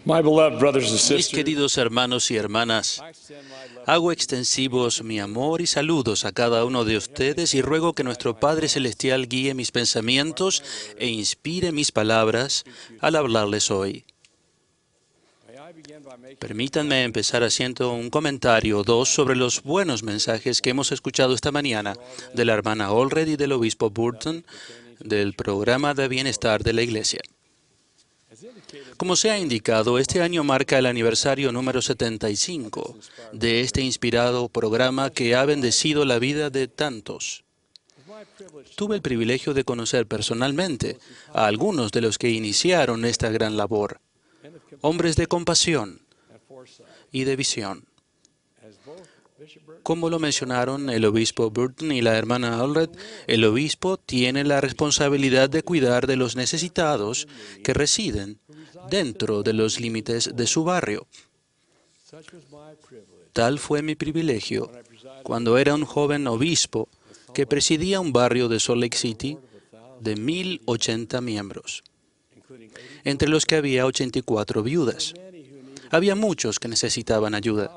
My beloved brothers and Mis sisters, queridos hermanos y hermanas, hago extensivos mi amor y saludos a cada uno de ustedes y ruego que nuestro Padre Celestial guíe mis pensamientos e inspire mis palabras al hablarles hoy. Permítanme empezar haciendo un comentario o dos sobre los buenos mensajes que hemos escuchado esta mañana de la hermana Allred y del obispo Burton del programa de bienestar de la Iglesia. Como se ha indicado, este año marca el aniversario número 75 de este inspirado programa que ha bendecido la vida de tantos. Tuve el privilegio de conocer personalmente a algunos de los que iniciaron esta gran labor, hombres de compasión y de visión. Como lo mencionaron el obispo Burton y la hermana Allred, el obispo tiene la responsabilidad de cuidar de los necesitados que residen dentro de los límites de su barrio. Tal fue mi privilegio cuando era un joven obispo que presidía un barrio de Salt Lake City de 1,080 miembros, entre los que había 84 viudas. Había muchos que necesitaban ayuda.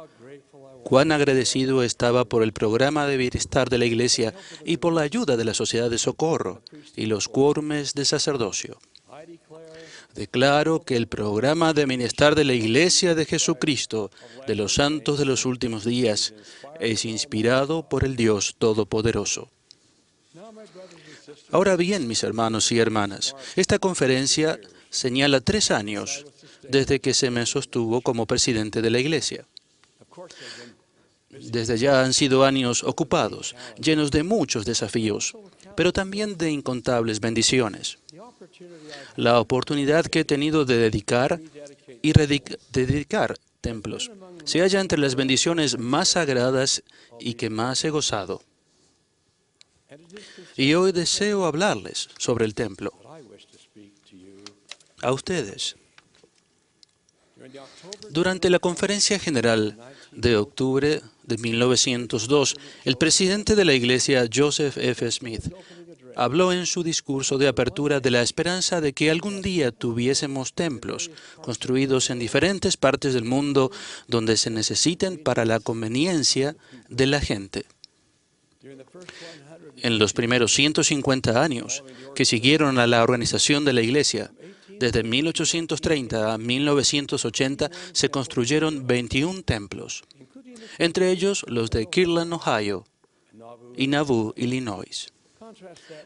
Cuán agradecido estaba por el programa de bienestar de la Iglesia y por la ayuda de la Sociedad de Socorro y los quórumes de sacerdocio. Declaro que el programa de bienestar de la Iglesia de Jesucristo de los Santos de los Últimos Días es inspirado por el Dios Todopoderoso. Ahora bien, mis hermanos y hermanas, esta conferencia señala 3 años desde que se me sostuvo como presidente de la Iglesia. Desde ya han sido años ocupados, llenos de muchos desafíos, pero también de incontables bendiciones. La oportunidad que he tenido de dedicar templos se halla entre las bendiciones más sagradas y que más he gozado. Y hoy deseo hablarles sobre el templo. A ustedes. Durante la Conferencia General de octubre de 1902, el presidente de la Iglesia, Joseph F. Smith, habló en su discurso de apertura de la esperanza de que algún día tuviésemos templos construidos en diferentes partes del mundo donde se necesiten para la conveniencia de la gente. En los primeros 150 años que siguieron a la organización de la Iglesia, desde 1830 a 1980, se construyeron 21 templos, entre ellos los de Kirtland, Ohio, y Nauvoo, Illinois.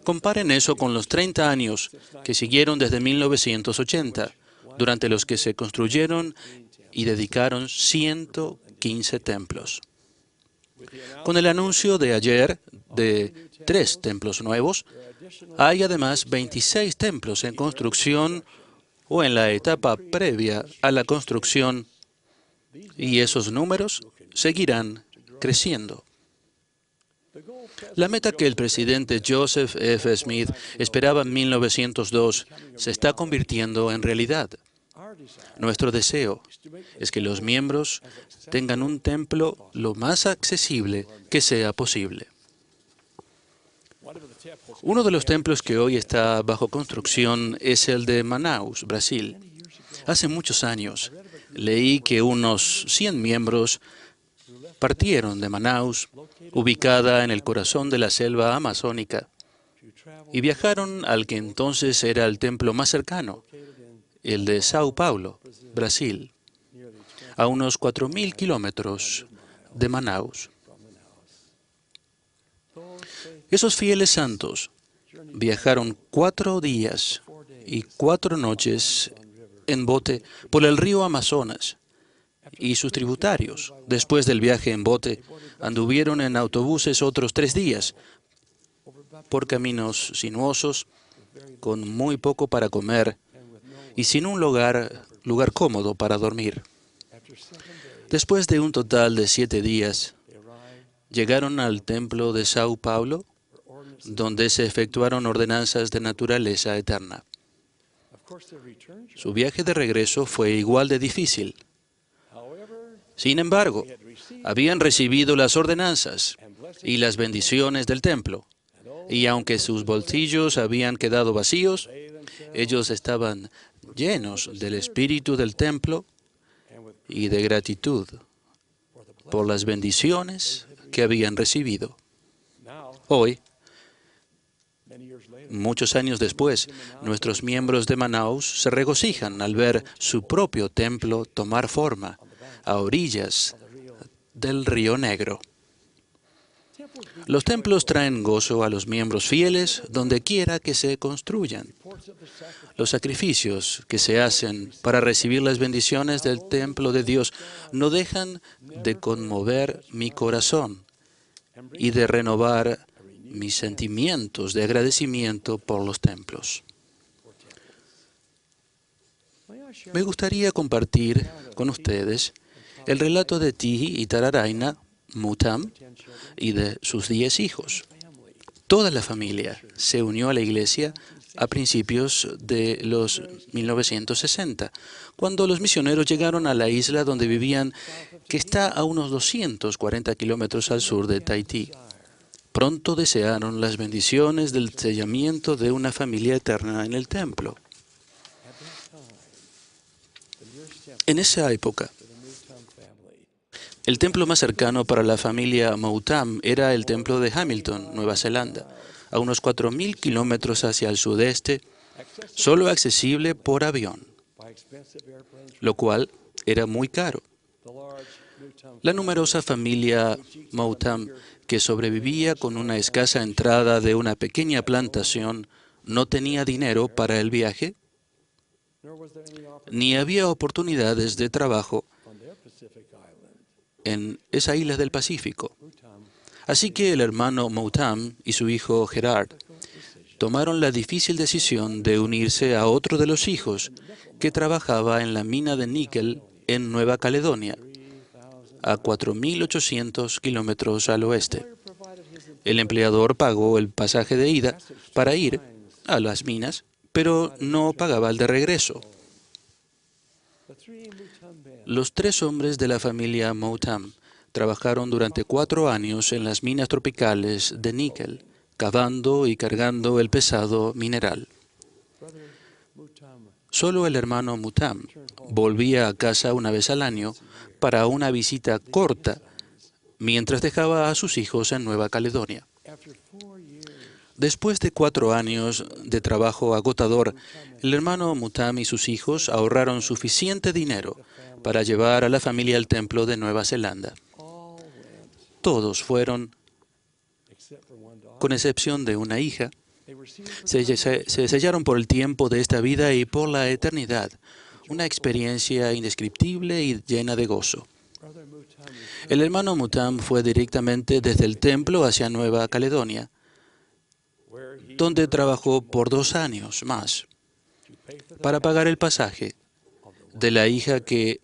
Comparen eso con los 30 años que siguieron desde 1980, durante los que se construyeron y dedicaron 115 templos. Con el anuncio de ayer de 3 templos nuevos, hay además 26 templos en construcción o en la etapa previa a la construcción, y esos números seguirán creciendo. La meta que el presidente Joseph F. Smith esperaba en 1902 se está convirtiendo en realidad. Nuestro deseo es que los miembros tengan un templo lo más accesible que sea posible. Uno de los templos que hoy está bajo construcción es el de Manaus, Brasil. Hace muchos años leí que unos 100 miembros partieron de Manaus, ubicada en el corazón de la selva amazónica, y viajaron al que entonces era el templo más cercano, el de Sao Paulo, Brasil, a unos 4,000 kilómetros de Manaus. Esos fieles santos viajaron 4 días y 4 noches en bote por el río Amazonas y sus tributarios. Después del viaje en bote, anduvieron en autobuses otros 3 días por caminos sinuosos, con muy poco para comer y sin un lugar cómodo para dormir. Después de un total de 7 días, llegaron al templo de Sao Paulo, donde se efectuaron ordenanzas de naturaleza eterna. Su viaje de regreso fue igual de difícil. Sin embargo, habían recibido las ordenanzas y las bendiciones del templo, y aunque sus bolsillos habían quedado vacíos, ellos estaban llenos del espíritu del templo y de gratitud por las bendiciones que habían recibido. Hoy, muchos años después, nuestros miembros de Manaus se regocijan al ver su propio templo tomar forma a orillas del Río Negro. Los templos traen gozo a los miembros fieles donde quiera que se construyan. Los sacrificios que se hacen para recibir las bendiciones del templo de Dios no dejan de conmover mi corazón y de renovar mis sentimientos de agradecimiento por los templos. Me gustaría compartir con ustedes el relato de Tihi y Tararaina Mutam y de sus 10 hijos. Toda la familia se unió a la iglesia a principios de los 1960, cuando los misioneros llegaron a la isla donde vivían, que está a unos 240 kilómetros al sur de Tahití. Pronto desearon las bendiciones del sellamiento de una familia eterna en el templo. En esa época, el templo más cercano para la familia Moutam era el templo de Hamilton, Nueva Zelanda, a unos 4.000 kilómetros hacia el sudeste, solo accesible por avión, lo cual era muy caro. La numerosa familia Moutam, que sobrevivía con una escasa entrada de una pequeña plantación, no tenía dinero para el viaje, ni había oportunidades de trabajo en esa isla del Pacífico. Así que el hermano Moutam y su hijo Gerard tomaron la difícil decisión de unirse a otro de los hijos que trabajaba en la mina de níquel en Nueva Caledonia, a 4.800 kilómetros al oeste. El empleador pagó el pasaje de ida para ir a las minas, pero no pagaba el de regreso. Los 3 hombres de la familia Moutam trabajaron durante 4 años en las minas tropicales de níquel, cavando y cargando el pesado mineral. Solo el hermano Moutam volvía a casa una vez al año para una visita corta, mientras dejaba a sus hijos en Nueva Caledonia. Después de 4 años de trabajo agotador, el hermano Moutam y sus hijos ahorraron suficiente dinero para llevar a la familia al templo de Nueva Zelanda. Todos fueron, con excepción de una hija, se sellaron por el tiempo de esta vida y por la eternidad, una experiencia indescriptible y llena de gozo. El hermano Moutam fue directamente desde el templo hacia Nueva Caledonia, donde trabajó por 2 años más para pagar el pasaje de la hija que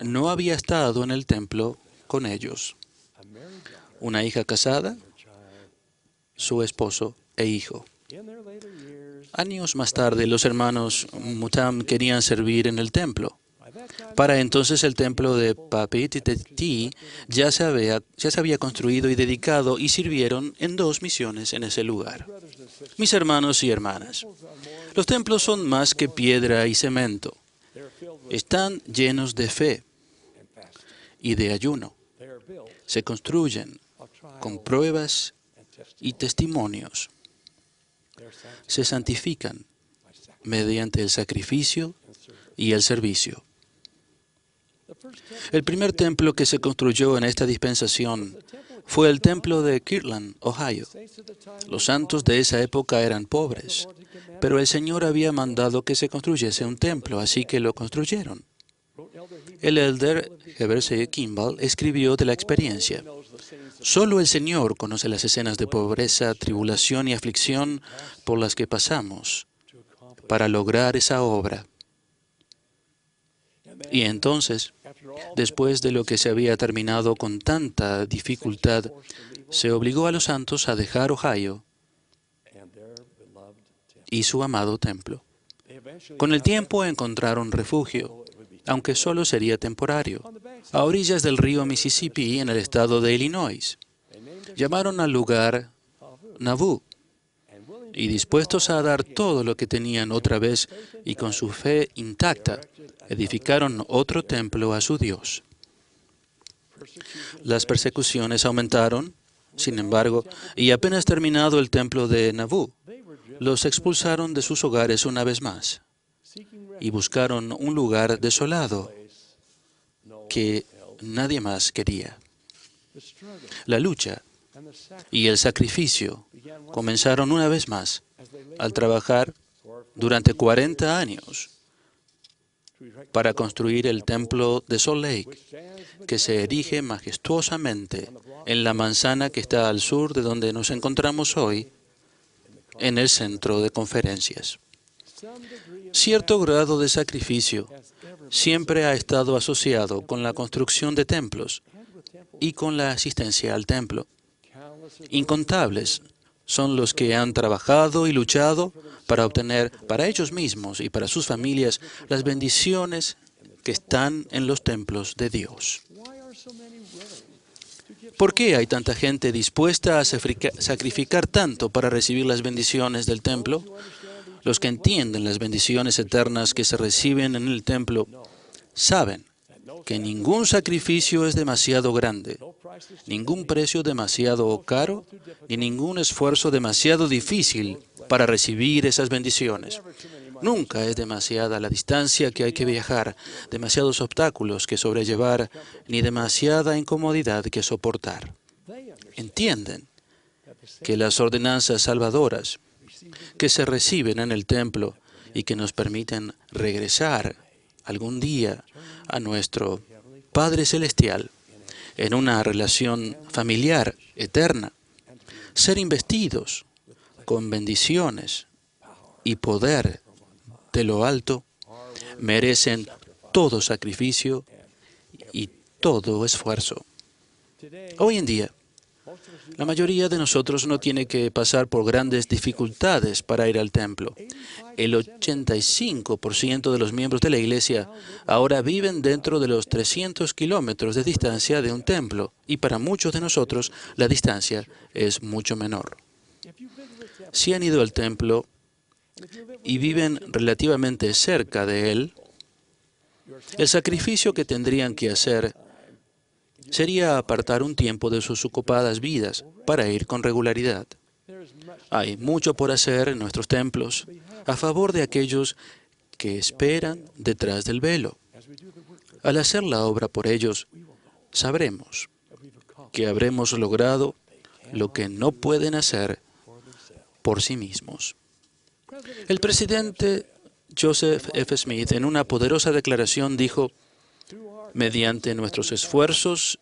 no había estado en el templo con ellos. Una hija casada, su esposo e hijo. Años más tarde, los hermanos Moutam querían servir en el templo. Para entonces el templo de Papeete ya se había construido y dedicado y sirvieron en 2 misiones en ese lugar. Mis hermanos y hermanas, los templos son más que piedra y cemento. Están llenos de fe y de ayuno. Se construyen con pruebas y testimonios. Se santifican mediante el sacrificio y el servicio. El primer templo que se construyó en esta dispensación fue el templo de Kirtland, Ohio. Los santos de esa época eran pobres, pero el Señor había mandado que se construyese un templo, así que lo construyeron. El elder Heber C. Kimball escribió de la experiencia. Solo el Señor conoce las escenas de pobreza, tribulación y aflicción por las que pasamos para lograr esa obra. Y entonces, después de lo que se había terminado con tanta dificultad, se obligó a los santos a dejar Ohio y su amado templo. Con el tiempo encontraron refugio, aunque solo sería temporario, a orillas del río Mississippi en el estado de Illinois. Llamaron al lugar Nauvoo y dispuestos a dar todo lo que tenían otra vez y con su fe intacta, edificaron otro templo a su Dios. Las persecuciones aumentaron, sin embargo, y apenas terminado el templo de Nabú, los expulsaron de sus hogares una vez más y buscaron un lugar desolado que nadie más quería. La lucha y el sacrificio comenzaron una vez más al trabajar durante 40 años para construir el templo de Salt Lake, que se erige majestuosamente en la manzana que está al sur de donde nos encontramos hoy, en el centro de conferencias. Cierto grado de sacrificio siempre ha estado asociado con la construcción de templos y con la asistencia al templo. Incontables son los que han trabajado y luchado para obtener para ellos mismos y para sus familias las bendiciones que están en los templos de Dios. ¿Por qué hay tanta gente dispuesta a sacrificar tanto para recibir las bendiciones del templo? Los que entienden las bendiciones eternas que se reciben en el templo saben que ningún sacrificio es demasiado grande, ningún precio demasiado caro, ni ningún esfuerzo demasiado difícil para recibir esas bendiciones. Nunca es demasiada la distancia que hay que viajar, demasiados obstáculos que sobrellevar, ni demasiada incomodidad que soportar. Entienden que las ordenanzas salvadoras que se reciben en el templo y que nos permiten regresar algún día a nuestro Padre Celestial en una relación familiar eterna, ser investidos con bendiciones y poder de lo alto, merecen todo sacrificio y todo esfuerzo. Hoy en día, la mayoría de nosotros no tiene que pasar por grandes dificultades para ir al templo. El 85% de los miembros de la Iglesia ahora viven dentro de los 300 kilómetros de distancia de un templo, y para muchos de nosotros la distancia es mucho menor. Si han ido al templo y viven relativamente cerca de él, el sacrificio que tendrían que hacer sería apartar un tiempo de sus ocupadas vidas para ir con regularidad. Hay mucho por hacer en nuestros templos a favor de aquellos que esperan detrás del velo. Al hacer la obra por ellos, sabremos que habremos logrado lo que no pueden hacer por sí mismos. El presidente Joseph F. Smith, en una poderosa declaración, dijo: mediante nuestros esfuerzos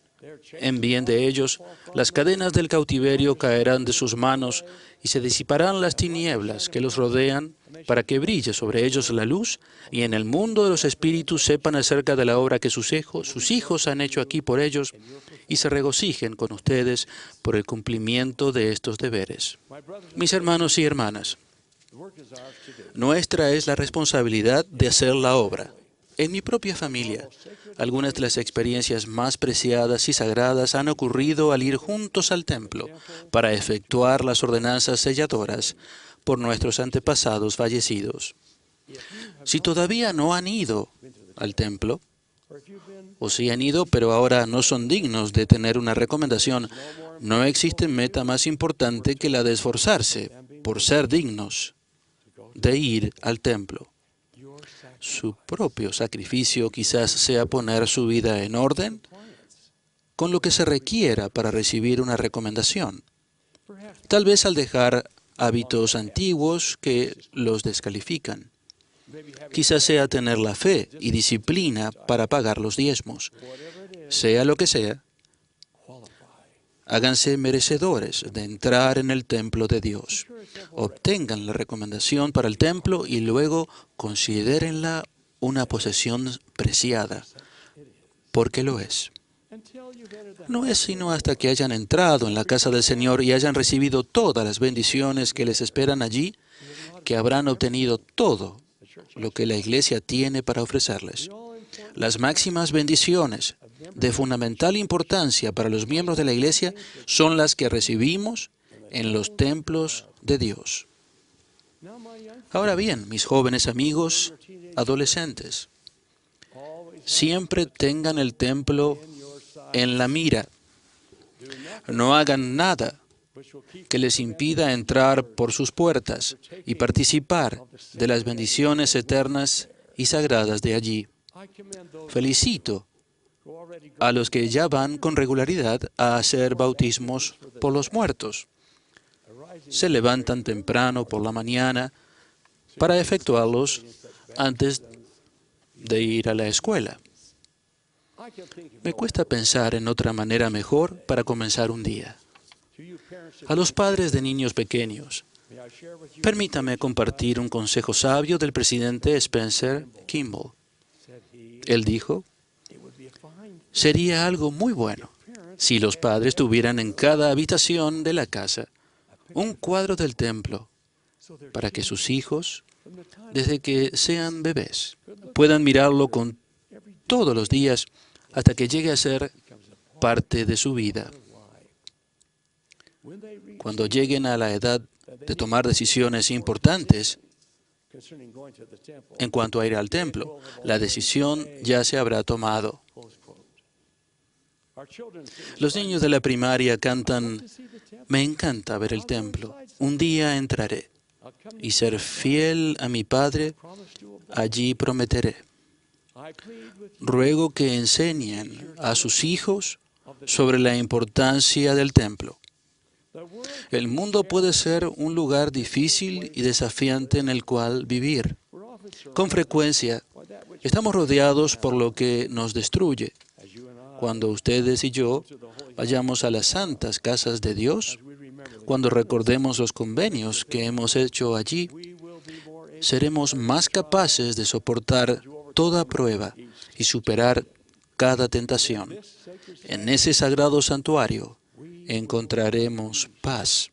en bien de ellos, las cadenas del cautiverio caerán de sus manos y se disiparán las tinieblas que los rodean para que brille sobre ellos la luz y en el mundo de los espíritus sepan acerca de la obra que sus hijos han hecho aquí por ellos y se regocijen con ustedes por el cumplimiento de estos deberes. Mis hermanos y hermanas, nuestra es la responsabilidad de hacer la obra. En mi propia familia, algunas de las experiencias más preciadas y sagradas han ocurrido al ir juntos al templo para efectuar las ordenanzas selladoras por nuestros antepasados fallecidos. Si todavía no han ido al templo, o si han ido pero ahora no son dignos de tener una recomendación, no existe meta más importante que la de esforzarse por ser dignos de ir al templo. Su propio sacrificio quizás sea poner su vida en orden con lo que se requiera para recibir una recomendación. Tal vez al dejar hábitos antiguos que los descalifican. Quizás sea tener la fe y disciplina para pagar los diezmos. Sea lo que sea, háganse merecedores de entrar en el templo de Dios. Obtengan la recomendación para el templo y luego considérenla una posesión preciada, porque lo es. No es sino hasta que hayan entrado en la casa del Señor y hayan recibido todas las bendiciones que les esperan allí, que habrán obtenido todo lo que la Iglesia tiene para ofrecerles. Las máximas bendiciones de fundamental importancia para los miembros de la Iglesia son las que recibimos en los templos de Dios. Ahora bien, mis jóvenes amigos, adolescentes, siempre tengan el templo en la mira. No hagan nada que les impida entrar por sus puertas y participar de las bendiciones eternas y sagradas de allí. Felicito a los que ya van con regularidad a hacer bautismos por los muertos. Se levantan temprano por la mañana para efectuarlos antes de ir a la escuela. Me cuesta pensar en otra manera mejor para comenzar un día. A los padres de niños pequeños, permítame compartir un consejo sabio del presidente Spencer Kimball. Él dijo: sería algo muy bueno si los padres tuvieran en cada habitación de la casa un cuadro del templo para que sus hijos, desde que sean bebés, puedan mirarlo todos los días hasta que llegue a ser parte de su vida. Cuando lleguen a la edad de tomar decisiones importantes en cuanto a ir al templo, la decisión ya se habrá tomado. Los niños de la primaria cantan: me encanta ver el templo, un día entraré, y ser fiel a mi Padre, allí prometeré. Ruego que enseñen a sus hijos sobre la importancia del templo. El mundo puede ser un lugar difícil y desafiante en el cual vivir. Con frecuencia, estamos rodeados por lo que nos destruye. Cuando ustedes y yo vayamos a las santas casas de Dios, cuando recordemos los convenios que hemos hecho allí, seremos más capaces de soportar toda prueba y superar cada tentación. En ese sagrado santuario encontraremos paz.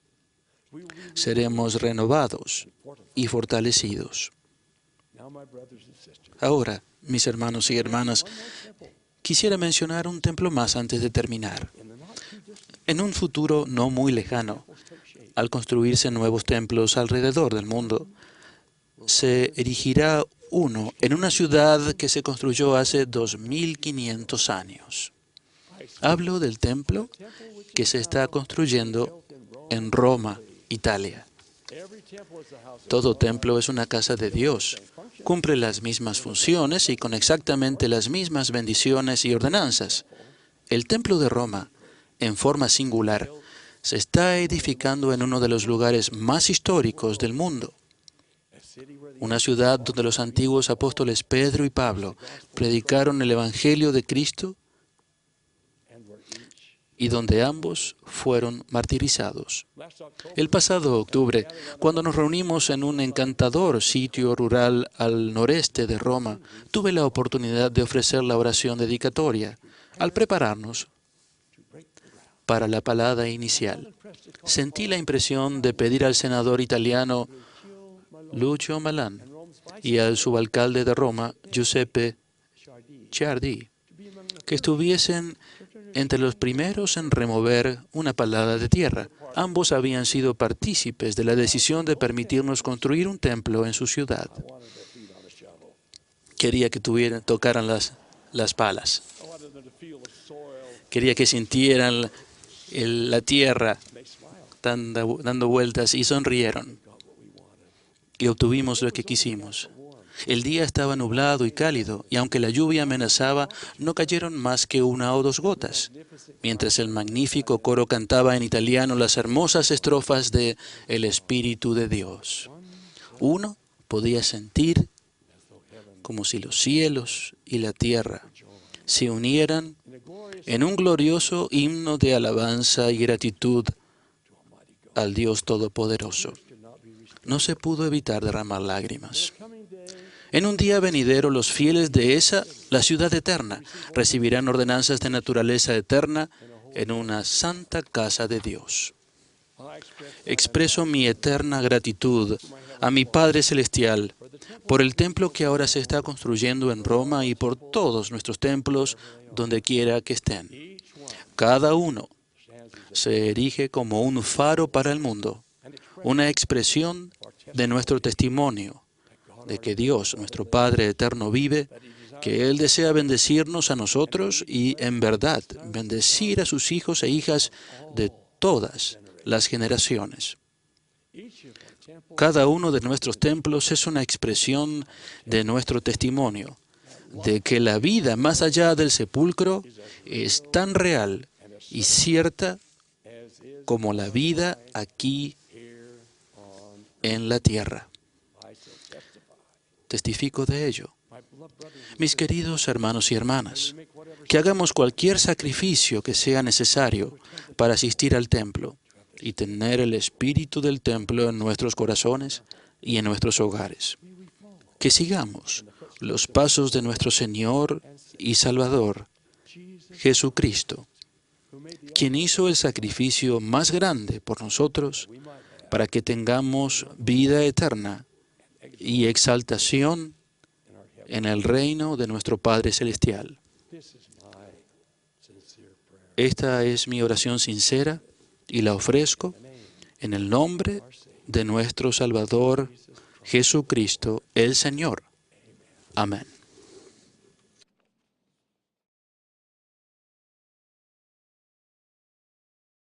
Seremos renovados y fortalecidos. Ahora, mis hermanos y hermanas, quisiera mencionar un templo más antes de terminar. En un futuro no muy lejano, al construirse nuevos templos alrededor del mundo, se erigirá uno en una ciudad que se construyó hace 2500 años. Hablo del templo que se está construyendo en Roma, Italia. Todo templo es una casa de Dios. Cumple las mismas funciones y con exactamente las mismas bendiciones y ordenanzas. El templo de Roma, en forma singular, se está edificando en uno de los lugares más históricos del mundo. Una ciudad donde los antiguos apóstoles Pedro y Pablo predicaron el Evangelio de Cristo y donde ambos fueron martirizados. El pasado octubre, cuando nos reunimos en un encantador sitio rural al noreste de Roma, tuve la oportunidad de ofrecer la oración dedicatoria. Al prepararnos para la palada inicial, sentí la impresión de pedir al senador italiano Lucio Malan y al subalcalde de Roma, Giuseppe Ciardi, que estuviesen entre los primeros en remover una palada de tierra. Ambos habían sido partícipes de la decisión de permitirnos construir un templo en su ciudad. Quería que tocaran las palas. Quería que sintieran la tierra dando vueltas y sonrieron. Y obtuvimos lo que quisimos. El día estaba nublado y cálido, y aunque la lluvia amenazaba, no cayeron más que 1 o 2 gotas, mientras el magnífico coro cantaba en italiano las hermosas estrofas de El Espíritu de Dios. Uno podía sentir como si los cielos y la tierra se unieran en un glorioso himno de alabanza y gratitud al Dios Todopoderoso. No se pudo evitar derramar lágrimas. En un día venidero, los fieles de la ciudad eterna, recibirán ordenanzas de naturaleza eterna en una santa casa de Dios. Expreso mi eterna gratitud a mi Padre Celestial por el templo que ahora se está construyendo en Roma y por todos nuestros templos donde quiera que estén. Cada uno se erige como un faro para el mundo, una expresión de nuestro testimonio de que Dios, nuestro Padre eterno, vive, que Él desea bendecirnos a nosotros y, en verdad, bendecir a sus hijos e hijas de todas las generaciones. Cada uno de nuestros templos es una expresión de nuestro testimonio, de que la vida más allá del sepulcro es tan real y cierta como la vida aquí en la tierra. Testifico de ello. Mis queridos hermanos y hermanas, que hagamos cualquier sacrificio que sea necesario para asistir al templo y tener el espíritu del templo en nuestros corazones y en nuestros hogares. Que sigamos los pasos de nuestro Señor y Salvador, Jesucristo, quien hizo el sacrificio más grande por nosotros para que tengamos vida eterna y exaltación en el reino de nuestro Padre Celestial. Esta es mi oración sincera y la ofrezco en el nombre de nuestro Salvador, Jesucristo, el Señor. Amén.